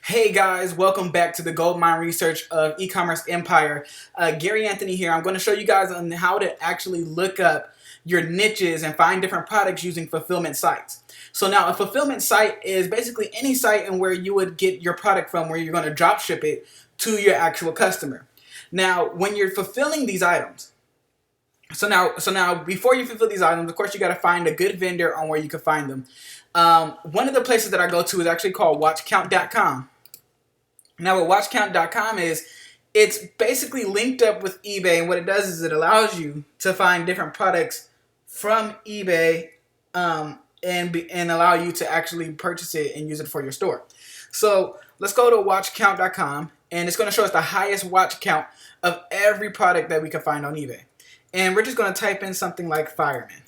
Hey guys, welcome back to the Goldmine Research of E-commerce Empire. Gary Anthony here. I'm going to show you guys on how to actually look up your niches and find different products using fulfillment sites. So now a fulfillment site is basically any site in where you would get your product from, where you're going to drop ship it to your actual customer. Now, when you're fulfilling these items, so now before you fulfill these items, of course you got to find a good vendor on where you can find them. One of the places that I go to is actually called WatchCount.com. Now what WatchCount.com is, it's basically linked up with eBay, and what it does is it allows you to find different products from eBay and allow you to actually purchase it and use it for your store. So let's go to WatchCount.com, and it's going to show us the highest watch count of every product that we can find on eBay. And we're just going to type in something like fireman.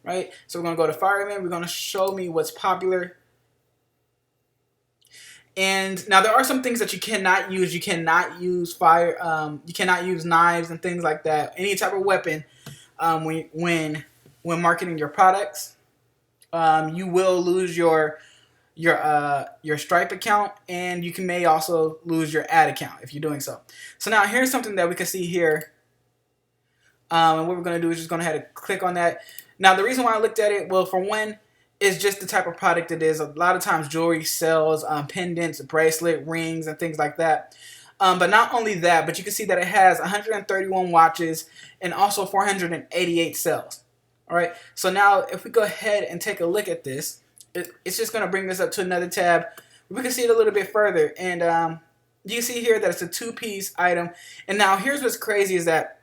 Right? So we're going to go to fireman. We're going to show me what's popular. And now there are some things that you cannot use. You cannot use fire. You cannot use knives and things like that. Any type of weapon when marketing your products. You will lose your Stripe account, and you may also lose your ad account if you're doing so. So now here's something that we can see here. And what we're going to do is just go ahead and click on that. Now the reason why I looked at it, well, for one, it's just the type of product it is. A lot of times jewelry sells, pendants, bracelet, rings, and things like that. But not only that, but you can see that it has 131 watches and also 488 sales. All right. So now if we go ahead and take a look at this, it's just going to bring this up to another tab. We can see it a little bit further. And you can see here that it's a two-piece item. And now here's what's crazy is that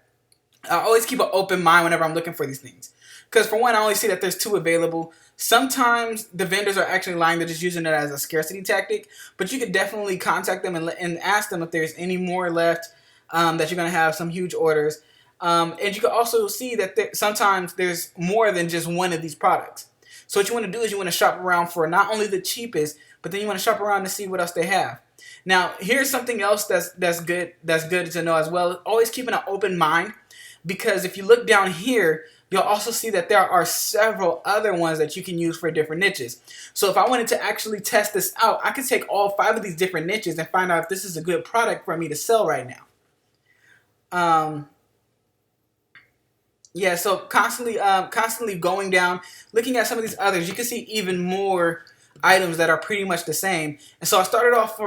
I always keep an open mind whenever I'm looking for these things. Because for one, I only see that there's two available. Sometimes the vendors are actually lying. They're just using it as a scarcity tactic. But you could definitely contact them and ask them if there's any more left, that you're going to have some huge orders. And you can also see that sometimes there's more than just one of these products. So what you want to do is you want to shop around for not only the cheapest, but then you want to shop around to see what else they have. Now, here's something else that's good to know as well. Always keeping an open mind, because if you look down here, you'll also see that there are several other ones that you can use for different niches. So if I wanted to actually test this out, I could take all 5 of these different niches and find out if this is a good product for me to sell right now. Yeah, so constantly going down, looking at some of these others, you can see even more items that are pretty much the same. And so I started off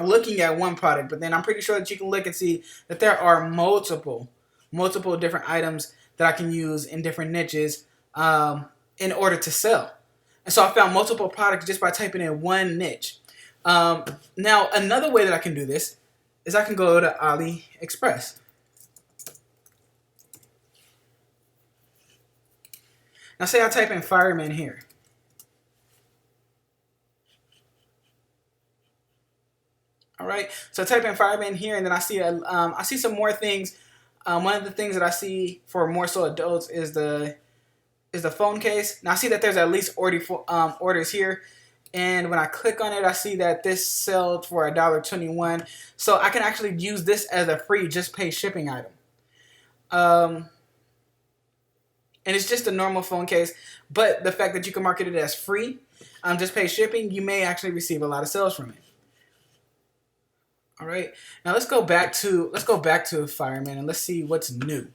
looking at one product, but then I'm pretty sure that you can look and see that there are multiple different items that I can use in different niches in order to sell. And so I found multiple products just by typing in one niche. Now, another way that I can do this is I can go to AliExpress. Now, say I type in fireman here. All right, so I type in fireman here, and then I see some more things. One of the things that I see for more so adults is the phone case. Now I see that there's at least orders here, and when I click on it, I see that this sells for $1.21. So I can actually use this as a free just pay shipping item. And it's just a normal phone case, but the fact that you can market it as free, just pay shipping, you may actually receive a lot of sales from it. All right, now let's go back to fireman and let's see what's new.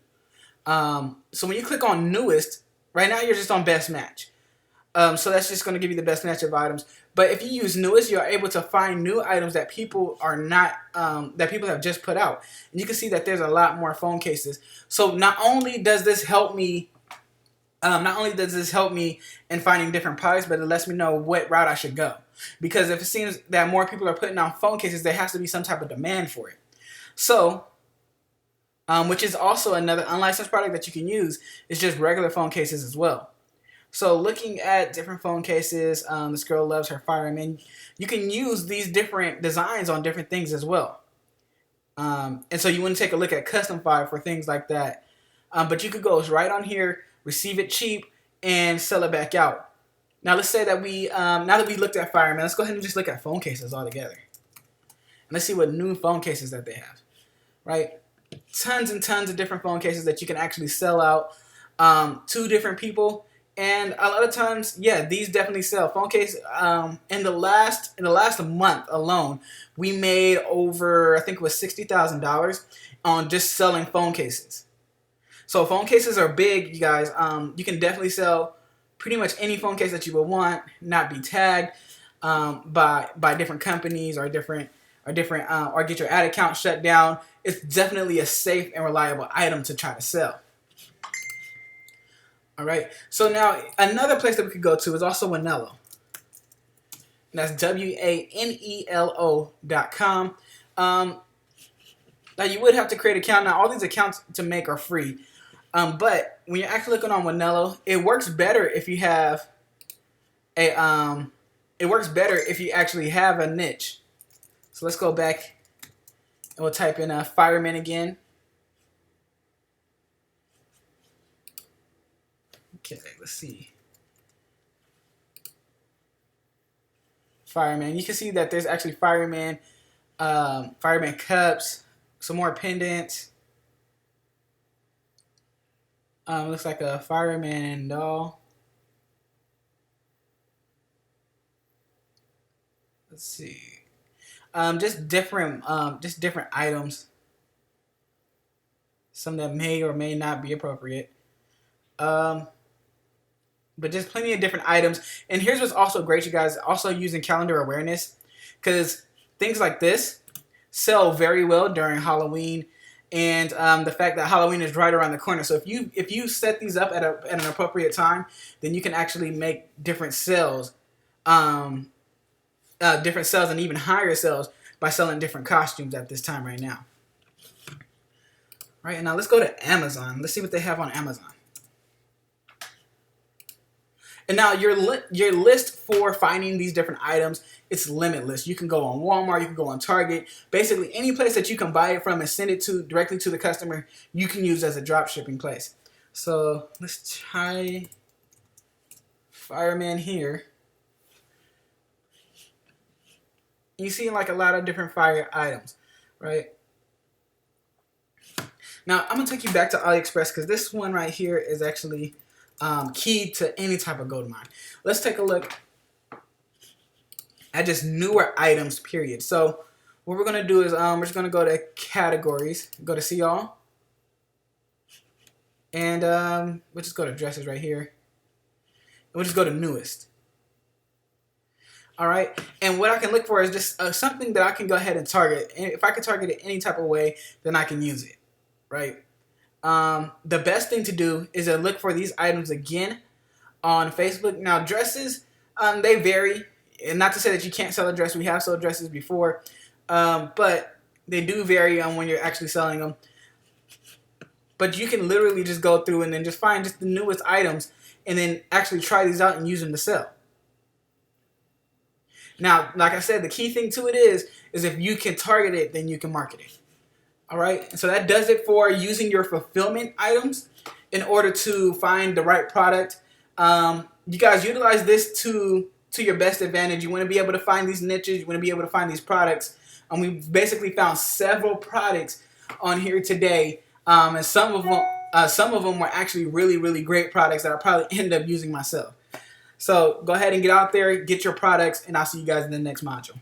So when you click on newest, right now you're just on best match. So that's just going to give you the best match of items. But if you use newest, you're able to find new items that people are not that people have just put out, and you can see that there's a lot more phone cases. So not only does this help me in finding different products, but it lets me know what route I should go. Because if it seems that more people are putting out phone cases, there has to be some type of demand for it. So, which is also another unlicensed product that you can use, is just regular phone cases as well. So looking at different phone cases, this girl loves her fireman. You can use these different designs on different things as well. And so you want to take a look at Custom Fire for things like that. But you could go right on here, receive it cheap, and sell it back out. Now let's say that now that we looked at fireman, let's go ahead and just look at phone cases altogether. And let's see what new phone cases that they have. Right? Tons and tons of different phone cases that you can actually sell out to different people And a lot of times, yeah, these definitely sell. Phone case. In the last month alone, we made over, I think it was $60,000 on just selling phone cases. So phone cases are big, you guys. You can definitely sell pretty much any phone case that you would want, not be tagged by different companies or get your ad account shut down. It's definitely a safe and reliable item to try to sell. All right. So now another place that we could go to is also Wanelo. And that's WANELO.com. Now you would have to create an account. Now all these accounts to make are free. But when you're actually looking on Wanelo, it works better if you have it works better if you actually have a niche. So let's go back and we'll type in fireman again. Okay, let's see. Fireman. You can see that there's actually fireman cups, some more pendants. Looks like a fireman doll. Let's see. Just different items. Some that may or may not be appropriate. But just plenty of different items. And here's what's also great, you guys. Also using calendar awareness, because things like this sell very well during Halloween, and the fact that Halloween is right around the corner. So if you set these up at an appropriate time, then you can actually make different sales, and even higher sales by selling different costumes at this time right now. Right, and now let's go to Amazon. Let's see what they have on Amazon. And now your list for finding these different items, it's limitless. You can go on Walmart, you can go on Target. Basically, any place that you can buy it from and send it directly to the customer, you can use as a drop shipping place. So let's try Fireman here. You see like a lot of different fire items, right? Now I'm gonna take you back to AliExpress because this one right here is actually key to any type of gold mine. Let's take a look at just newer items, period. So what we're going to do is we're just going to go to categories, go to see all, and we'll just go to dresses right here. And we'll just go to newest. All right, and what I can look for is just something that I can go ahead and target. And if I can target it any type of way, then I can use it, right? The best thing to do is to look for these items again on Facebook. Now, dresses, they vary. And not to say that you can't sell a dress. We have sold dresses before. But they do vary on when you're actually selling them. But you can literally just go through and then just find just the newest items and then actually try these out and use them to sell. Now, like I said, the key thing to it is if you can target it, then you can market it. All right, so that does it for using your fulfillment items in order to find the right product. You guys utilize this to your best advantage. You want to be able to find these niches. You want to be able to find these products. And we've basically found several products on here today, and some of them were actually really, really great products that I probably end up using myself. So go ahead and get out there, get your products, and I'll see you guys in the next module.